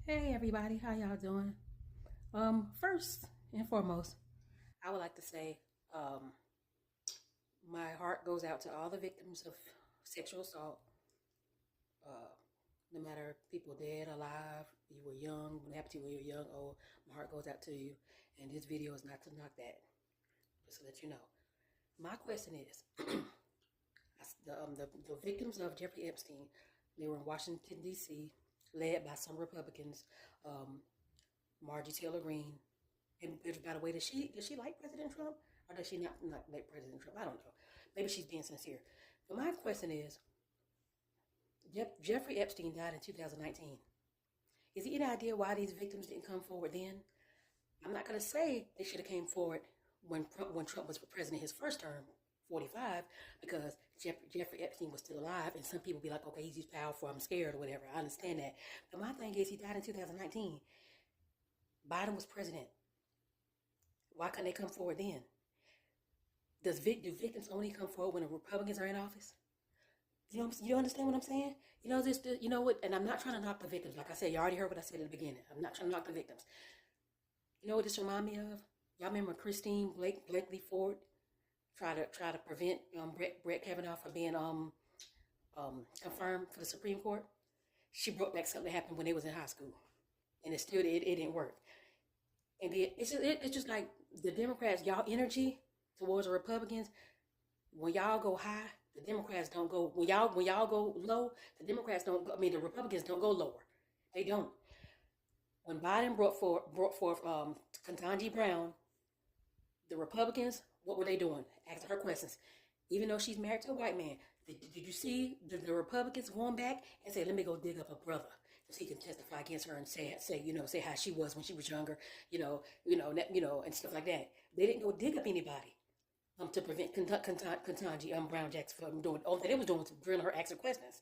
Hey everybody, how y'all doing? First and foremost, I would like to say my heart goes out to all the victims of sexual assault. Uh, no matter if people dead, alive, you were young, what happened to you when you were young, old, my heart goes out to you. And this video is not to knock that, just to let you know. My question is, the victims of Jeffrey Epstein, they were in Washington D.C., led by some Republicans, um, Margie Taylor Greene. And by the way, does she like President Trump, or does she not like President Trump? I don't know. Maybe she's being sincere. But my question is, Jeffrey Epstein died in 2019. Is there any idea why these victims didn't come forward then? I'm not going to say they should have came forward when Trump was president his first term, 45, because Jeffrey Epstein was still alive, and some people be like, okay, he's powerful, I'm scared, or whatever. I understand that. But my thing is, he died in 2019. Biden was president. Why couldn't they come forward then? Do victims only come forward when the Republicans are in office? You understand what I'm saying? You know what? And I'm not trying to knock the victims. Like I said, you already heard what I said in the beginning. I'm not trying to knock the victims. You know what this remind me of? Y'all remember Christine Blakely Ford try to prevent Brett Kavanaugh from being confirmed for the Supreme Court? She brought back something that happened when they was in high school, and it didn't work. And it's just like the Democrats, y'all energy towards the Republicans. When y'all go high, the Democrats don't go. When y'all go low, the Democrats don't. I mean, the Republicans don't go lower. They don't. When Biden brought forth Ketanji Brown, the Republicans, what were they doing? Asking her questions. Even though she's married to a white man, did you see the Republicans going back and say, "Let me go dig up her brother, so he can testify against her and say how she was when she was younger, and stuff like that." They didn't go dig up anybody to prevent Ketanji Brown Jackson from doing. All that they was doing was drilling her, asking questions.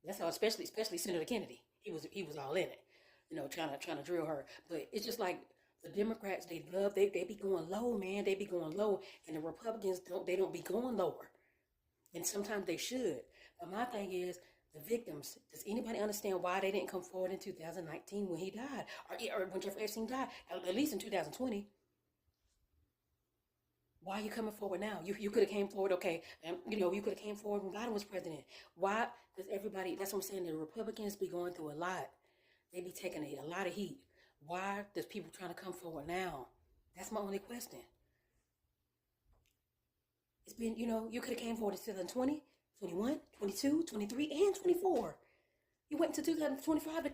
That's how, especially Senator Kennedy, he was all in it, trying to drill her. But it's just like the Democrats, they be going low, man. They be going low, and the Republicans don't be going lower. And sometimes they should. But my thing is, the victims. Does anybody understand why they didn't come forward in 2019 when he died, or when Jeffrey Epstein died? At least in 2020. Why are you coming forward now? You could have came forward, okay, and you could have came forward when Biden was president. Why does everybody? That's what I'm saying. The Republicans be going through a lot. They be taking a lot of heat. Why does people trying to come forward now? That's my only question. It's been, you could have came forward in 2020, 21, 22, 23, and 24. You went to 2025